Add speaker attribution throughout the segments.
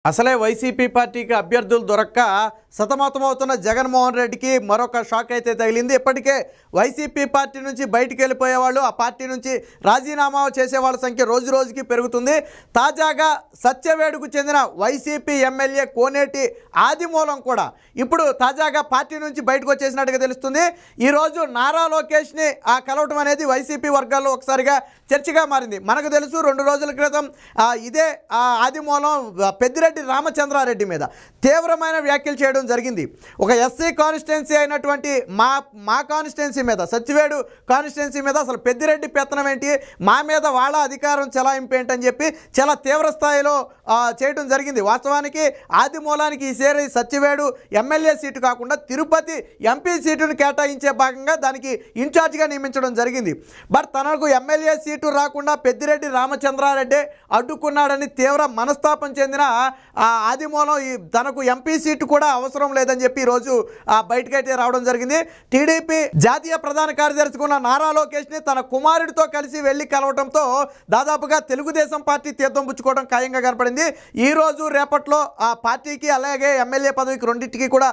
Speaker 1: అసలే వైసీపీ పార్టీకి అభ్యర్థులు దొరక్క సతమతమవుతున్న జగన్మోహన్ రెడ్డికి మరొక షాక్ అయితే తగిలింది. ఇప్పటికే వైసీపీ పార్టీ నుంచి బయటికి వెళ్ళిపోయేవాళ్ళు, ఆ పార్టీ నుంచి రాజీనామా చేసేవాళ్ళ సంఖ్య రోజు రోజుకి పెరుగుతుంది. తాజాగా సత్యవేడుకు చెందిన వైసీపీ ఎమ్మెల్యే కోనేటి ఆదిమూలం కూడా ఇప్పుడు తాజాగా పార్టీ నుంచి బయటకు వచ్చేసినట్టుగా తెలుస్తుంది. ఈరోజు నారా లోకేష్ని కలవటం అనేది వైసీపీ వర్గాల్లో ఒకసారిగా చర్చగా మారింది. మనకు తెలుసు 2 రోజుల క్రితం ఇదే ఆదిమూలం పెద్దిరెడ్డి రామచంద్రారెడ్డి మీద తీవ్రమైన వ్యాఖ్యలు చేయడం జరిగింది. ఒక ఎస్సీ కాన్స్టిట్యున్సీ అయినటువంటి మా కాన్స్టిట్యున్సీ మీద, సత్యవేడు కాన్స్టిట్యున్సీ మీద అసలు పెద్దిరెడ్డి పెత్తనం ఏంటి, మా మీద వాళ్ళ అధికారం చెలాయింపు ఏంటని చెప్పి చాలా తీవ్ర స్థాయిలో చేయడం జరిగింది. వాస్తవానికి ఆదిమూలానికి ఈసారి సత్యవేడు ఎమ్మెల్యే సీటు కాకుండా తిరుపతి ఎంపీ సీటును కేటాయించే భాగంగా దానికి ఇన్ఛార్జిగా నియమించడం జరిగింది. బట్ తనకు ఎమ్మెల్యే సీటు రాకుండా పెద్దిరెడ్డి రామచంద్రారెడ్డి అడ్డుకున్నాడని తీవ్ర మనస్తాపం చెందిన ఆదిమూలం తనకు ఎంపీ సీటు కూడా అవసరం లేదని చెప్పి ఈరోజు బయటకైతే రావడం జరిగింది. టీడీపీ జాతీయ ప్రధాన కార్యదర్శి ఉన్న నారా లోకేష్ని తన కుమారుడితో కలిసి వెళ్ళి కలవడంతో దాదాపుగా తెలుగుదేశం పార్టీ తీర్థం పుచ్చుకోవడం ఖాయంగా కనపడింది. ఈ రోజు రేపట్లో ఆ పార్టీకి అలాగే ఎమ్మెల్యే పదవికి రెండింటికి కూడా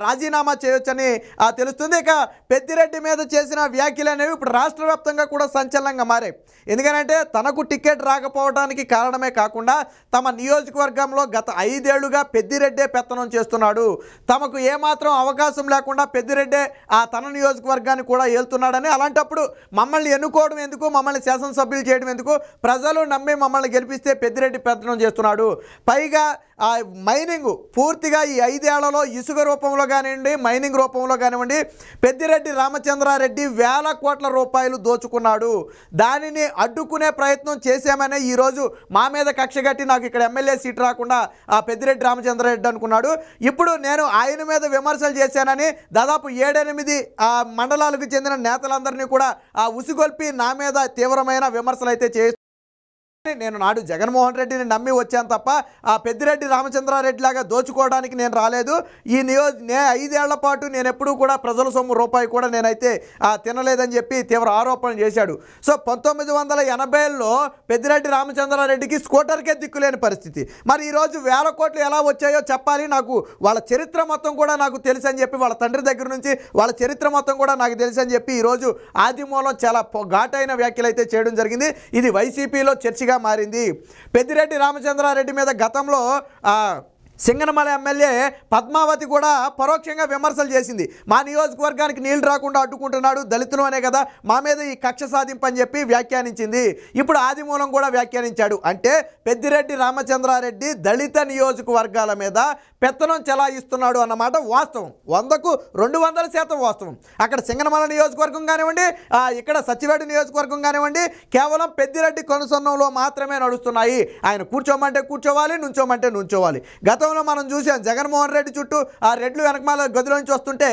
Speaker 1: రాజీనామా చేయొచ్చని తెలుస్తుంది. ఇక పెద్దిరెడ్డి మీద చేసిన వ్యాఖ్యలు అనేవి ఇప్పుడు రాష్ట్ర వ్యాప్తంగా కూడా సంచలనంగా మారాయి. ఎందుకంటే తనకు టికెట్ రాకపోవడానికి కారణమే కాకుండా తమ నియోజకవర్గంలో గత 5 ఏళ్లుగా పెద్దిరెడ్డే పెత్తనం చేస్తున్నాడు, తమకు ఏమాత్రం అవకాశం లేకుండా పెద్దిరెడ్డే తన నియోజకవర్గాన్ని కూడా ఏలుతున్నాడని, అలాంటప్పుడు మమ్మల్ని ఎన్నుకోవడం ఎందుకు, మమ్మల్ని శాసనసభ్యులు చేయడం ఎందుకు, ప్రజలు నమ్మి మమ్మల్ని గెలిపిస్తే పెద్దిరెడ్డి పెత్తనం చేస్తున్నాడు. పైగా మైనింగ్ పూర్తిగా ఈ 5 ఏళ్లలో ఇసుక రూపంలో కానివ్వండి, మైనింగ్ రూపంలో కానివ్వండి, పెద్దిరెడ్డి రామచంద్రారెడ్డి వేల కోట్ల రూపాయలు దోచుకున్నాడు. దానిని అడ్డుకునే ప్రయత్నం చేశామనే ఈరోజు మా మీద కక్ష కట్టి నాకు ఇక్కడ ఎమ్మెల్యే సీట్ రాకుండా పెద్దిరెడ్డి రామచంద్రారెడ్డి అనుకున్నాడు. ఇప్పుడు నేను ఆయన మీద విమర్శలు చేశానని దాదాపు 7-8 మండలాలకు చెందిన నేతలందరినీ కూడా ఉసిగొల్పి నా మీద తీవ్రమైన విమర్శలు అయితే చేస్తున్నారు. నేను నాడు జగన్మోహన్ రెడ్డిని నమ్మి వచ్చాను తప్ప పెద్దిరెడ్డి రామచంద్రారెడ్డి లాగా దోచుకోవడానికి నేను రాలేదు. ఈ 5 ఏళ్ల పాటు నేను ఎప్పుడూ కూడా ప్రజల సొమ్ము రూపాయి కూడా నేనైతే తినలేదని చెప్పి తీవ్ర ఆరోపణలు చేశాడు. సో 1980లో పెద్దిరెడ్డి రామచంద్రారెడ్డికి స్కూటర్కే దిక్కులేని పరిస్థితి. మరి ఈరోజు వేల కోట్లు ఎలా వచ్చాయో చెప్పాలి, నాకు వాళ్ళ చరిత్ర మొత్తం కూడా నాకు తెలుసు అని చెప్పి, వాళ్ళ తండ్రి దగ్గర నుంచి వాళ్ళ చరిత్ర మొత్తం కూడా నాకు తెలుసు అని చెప్పి ఈరోజు ఆదిమూలం చాలా ఘాటైన వ్యాఖ్యలు అయితే చేయడం జరిగింది. ఇది వైసీపీలో చర్చగా మారింది. పెద్దిరెడ్డి రామచంద్రారెడ్డి మీద గతంలో సింగనమల ఎమ్మెల్యే పద్మావతి కూడా పరోక్షంగా విమర్శలు చేసింది. మా నియోజకవర్గానికి నీళ్లు రాకుండా అడ్డుకుంటున్నాడు, దళితులు అనే కదా మా మీద ఈ కక్ష సాధింపు అని చెప్పి వ్యాఖ్యానించింది. ఇప్పుడు ఆదిమూలం కూడా వ్యాఖ్యానించాడు. అంటే పెద్దిరెడ్డి రామచంద్రారెడ్డి దళిత నియోజకవర్గాల మీద పెత్తనం చెలాయిస్తున్నాడు అన్నమాట వాస్తవం. 100కు 200% వాస్తవం. అక్కడ సింగనమల నియోజకవర్గం కానివ్వండి, ఇక్కడ సత్యవేడు నియోజకవర్గం కానివ్వండి, కేవలం పెద్దిరెడ్డి కొనసొన్నంలో మాత్రమే నడుస్తున్నాయి. ఆయన కూర్చోమంటే కూర్చోవాలి, నుంచోమంటే నుంచోవాలి. గతంలో మనం చూసాం జగన్మోహన్ రెడ్డి చుట్టూ రెడ్లు వెనకమాల గదిలో నుంచి వస్తుంటే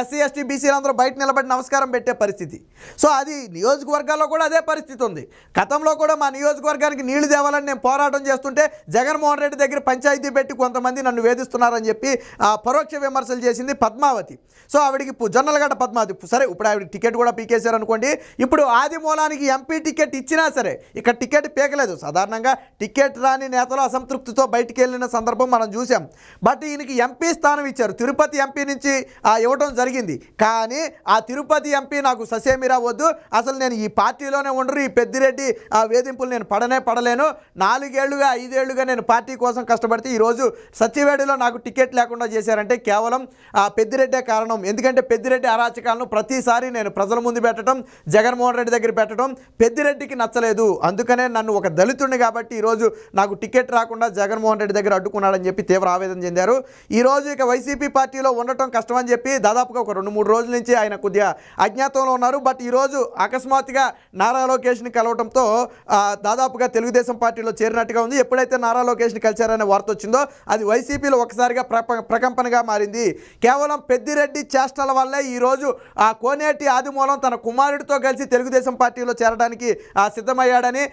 Speaker 1: ఎస్సీ ఎస్టీ బీసీలందరూ బయట నిలబడి నమస్కారం పెట్టే పరిస్థితి. సో అది నియోజకవర్గాల్లో కూడా అదే పరిస్థితి ఉంది. గతంలో కూడా మా నియోజకవర్గానికి నీళ్లు తేవాలని నేను పోరాటం చేస్తుంటే జగన్మోహన్ రెడ్డి దగ్గర పంచాయతీ పెట్టి కొంతమంది నన్ను వేధిస్తున్నారని చెప్పి పరోక్ష విమర్శలు చేసింది పద్మావతి. సో ఆవిడికి జొన్నలగడ్డ పద్మావతి. సరే ఇప్పుడు ఆవిడ టికెట్ కూడా పీకేశారు అనుకోండి. ఇప్పుడు ఆదిమూలానికి ఎంపీ టికెట్ ఇచ్చినా సరే ఇక్కడ టికెట్ పీకలేదు. సాధారణంగా టికెట్ రాని నేతలు అసంతృప్తితో బయటికి వెళ్ళిన సందర్భం మనం చూసాం. బట్ ఈయనకి ఎంపీ స్థానం ఇచ్చారు, తిరుపతి ఎంపీ నుంచి ఇవ్వడం జరిగింది. కానీ ఆ తిరుపతి ఎంపీ నాకు ససేమిరా వద్దు, అసలు నేను ఈ పార్టీలోనే ఉండరు, ఈ పెద్దిరెడ్డి వేధింపులు నేను పడలేను, 4 ఏళ్లుగా 5 ఏళ్లుగా నేను పార్టీ కోసం కష్టపడితే ఈరోజు సత్యవేడిలో నాకు టికెట్ లేకుండా చేశారంటే కేవలం పెద్దిరెడ్డే కారణం. ఎందుకంటే పెద్దిరెడ్డి అరాచకాలను ప్రతిసారి నేను ప్రజల ముందు పెట్టడం, జగన్మోహన్ రెడ్డి దగ్గర పెట్టడం పెద్దిరెడ్డికి నచ్చలేదు. అందుకనే నన్ను ఒక దళితుడిని కాబట్టి ఈరోజు నాకు టికెట్ రాకుండా జగన్మోహన్ రెడ్డి దగ్గర అడ్డుకున్నాడని చెప్పి తీవ్ర ఆవేదన చెందారు. ఈరోజు ఇక వైసీపీ పార్టీలో ఉండటం కష్టమని చెప్పి దాదాపుగా ఒక 2-3 రోజుల నుంచి ఆయన కొద్దిగా అజ్ఞాతంలో ఉన్నారు. బట్ ఈరోజు అకస్మాత్తుగా నారా లోకేష్ని కలవడంతో దాదాపుగా తెలుగుదేశం పార్టీలో చేరినట్టుగా ఉంది. ఎప్పుడైతే నారా లోకేష్ని కలిశారనే వార్త వచ్చిందో అది వైసీపీలో ఒకసారిగా ప్రకంపనగా మారింది. కేవలం పెద్దిరెడ్డి చేష్టల వల్లే ఈరోజు కోనేటి ఆదిమూలం తన కుమారుడితో కలిసి తెలుగుదేశం పార్టీలో చేరడానికి సిద్ధమయ్యాడని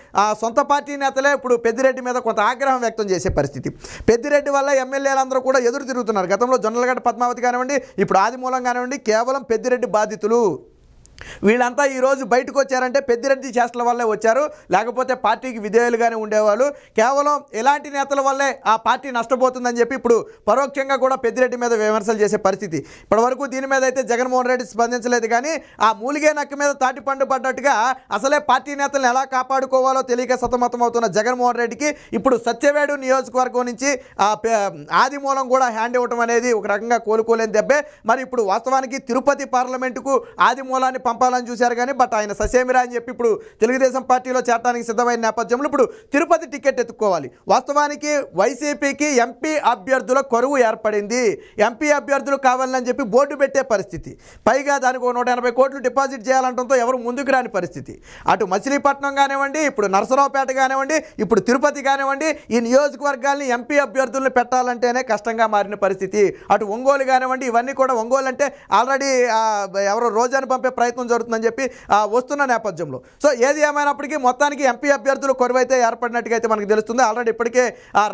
Speaker 1: సొంత పార్టీ నేతలే ఇప్పుడు పెద్దిరెడ్డి మీద కొంత ఆగ్రహం వ్యక్తం చేసే పరిస్థితి. పెద్దిరెడ్డి వల్ల ఎమ్మెల్యేలందరూ కూడా ఎదురు తిరుగుతున్నారు. గతంలో జొన్నలగడ్డ పద్మావతి కానివ్వండి, ఇప్పుడు ఆదిమూలం కానివ్వండి, కేవలం పెద్దిరెడ్డి బాధితులు. వీళ్ళంతా ఈరోజు బయటకు వచ్చారంటే పెద్దిరెడ్డి చేష్టల వల్లే వచ్చారు, లేకపోతే పార్టీకి విధేయులుగానే ఉండేవాళ్ళు. కేవలం ఇలాంటి నేతల వల్లే ఆ పార్టీ నష్టపోతుందని చెప్పి ఇప్పుడు పరోక్షంగా కూడా పెద్దిరెడ్డి మీద విమర్శలు చేసే పరిస్థితి. ఇప్పటివరకు దీని మీద అయితే జగన్మోహన్ రెడ్డి స్పందించలేదు. కానీ ఆ మూలిగే నక్క మీద తాటి పండు పడ్డట్టుగా అసలే పార్టీ నేతలను ఎలా కాపాడుకోవాలో తెలియక సతమతమవుతున్న జగన్మోహన్ రెడ్డికి ఇప్పుడు సత్యవేడు నియోజకవర్గం నుంచి ఆదిమూలం కూడా హ్యాండ్ ఇవ్వటం అనేది ఒక రకంగా కోలుకోలేని దెబ్బే. మరి ఇప్పుడు వాస్తవానికి తిరుపతి పార్లమెంటుకు ఆదిమూలాన్ని పంపాలని చూశారు కానీ బట్ ఆయన ససేమిరా అని చెప్పి ఇప్పుడు తెలుగుదేశం పార్టీలో చేరడానికి సిద్ధమైన నేపథ్యంలో ఇప్పుడు తిరుపతి టికెట్ ఎత్తుక్కోవాలి. వాస్తవానికి వైసీపీకి ఎంపీ అభ్యర్థుల కొరువు ఏర్పడింది. ఎంపీ అభ్యర్థులు కావాలని చెప్పి బోర్డు పెట్టే పరిస్థితి, పైగా దానికి 180 కోట్లు డిపాజిట్ చేయాలంటంతో ఎవరు ముందుకు రాని పరిస్థితి. అటు మచిలీపట్నం కానివ్వండి, ఇప్పుడు నరసరావుపేట కానివ్వండి, ఇప్పుడు తిరుపతి కానివ్వండి, ఈ నియోజకవర్గాల్ని ఎంపీ అభ్యర్థులను పెట్టాలంటేనే కష్టంగా మారిన పరిస్థితి. అటు ఒంగోలు కానివ్వండి, ఇవన్నీ కూడా ఒంగోలు అంటే ఆల్రెడీ ఎవరో రోజాను పంపే ప్రయత్నం జరుగుతుందని చెప్పి వస్తున్న నేపథ్యంలో సో ఏది ఏమైనప్పటికీ మొత్తానికి ఎంపీ అభ్యర్థులు కొరవైతే ఏర్పడినట్టుగా అయితే మనకు తెలుస్తుంది. ఆల్రెడీ ఇప్పటికే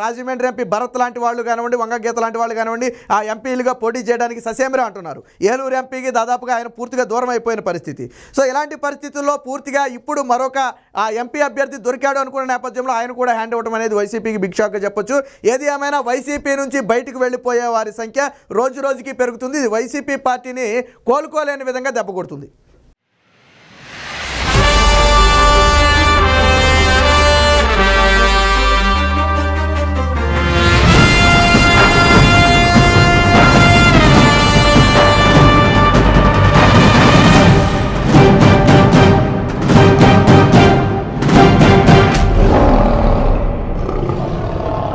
Speaker 1: రాజమండ్రి ఎంపీ భరత్ లాంటి వాళ్ళు కానివ్వండి, వంగగీత లాంటి వాళ్ళు కానివ్వండి ఆ ఎంపీలుగా పోటీ చేయడానికి ససేమిరా అంటున్నారు. ఏలూరు ఎంపీకి దాదాపుగా ఆయన పూర్తిగా దూరం అయిపోయిన పరిస్థితి. సో ఇలాంటి పరిస్థితుల్లో పూర్తిగా ఇప్పుడు మరొక ఎంపీ అభ్యర్థి దొరికాడు అనుకున్న నేపథ్యంలో ఆయన కూడా హ్యాండ్ ఇవ్వడం అనేది వైసీపీకి బిగ్ షాక్గా చెప్పొచ్చు. ఏది ఏమైనా వైసీపీ నుంచి బయటకు వెళ్ళిపోయే వారి సంఖ్య రోజు రోజుకి పెరుగుతుంది. ఇది వైసీపీ పార్టీని కోలుకోలేని విధంగా దెబ్బ కొడుతుంది.